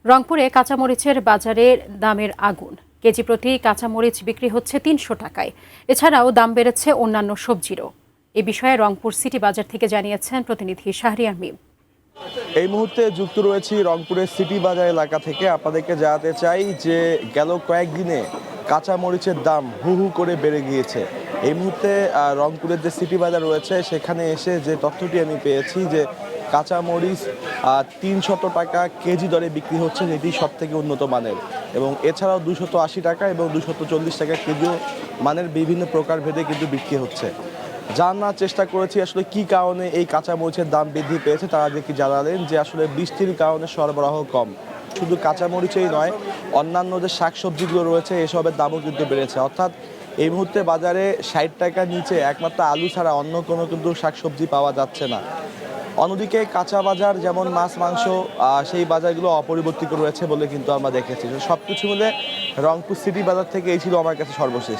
রংপুরে কাঁচামরিচের বাজারে দামের আগুন। কেজি প্রতি কাঁচামরিচ বিক্রি হচ্ছে ৩০০ টাকায়। এছাড়াও দাম বেড়েছে অন্যান্য সবজিরও। এ বিষয়ে রংপুর সিটি বাজার থেকে জানিয়েছেন প্রতিনিধি শাহরিয়ার মিম। এই মুহূর্তে যুক্ত রয়েছি রংপুরের সিটি বাজার এলাকা থেকে। আপনাদেরকে জানাতে চাই যে গেল কয়েকদিনে কাঁচা মরিচের দাম হু হু করে বেড়ে গিয়েছে। এই মুহূর্তে রংপুরের যে সিটি বাজার রয়েছে সেখানে এসে যে তথ্যটি আমি পেয়েছি যে কাঁচা মরিচ ৩০০ টাকা কেজি দরে বিক্রি হচ্ছে, এটি সব থেকে উন্নত মানের। এবং এছাড়াও 280 টাকা এবং 240 টাকা কেজিও মানের বিভিন্ন প্রকারভেদে কিন্তু বিক্রি হচ্ছে। জানার চেষ্টা করেছি আসলে কি কারণে এই কাঁচা মরিচের দাম বৃদ্ধি পেয়েছে। তারা যে কি জানালেন যে আসলে বৃষ্টির কারণে সরবরাহ কম। শুধু কাঁচা মরিচেই নয়, অন্যান্য যে শাকসবজিগুলো রয়েছে এসবের দামও কিন্তু বেড়েছে। অর্থাৎ এই মুহূর্তে বাজারে 60 টাকার নিচে একমাত্র আলু ছাড়া অন্য কোনো কিন্তু শাকসবজি পাওয়া যাচ্ছে না। অন্যদিকে কাঁচা বাজার যেমন মাছ মাংস, সেই বাজারগুলো অপরিবর্তিত রয়েছে বলে কিন্তু আমরা দেখেছি। সব কিছু মিলে রংপুর সিটি বাজার থেকে এই ছিল আমার কাছে সর্বশেষ।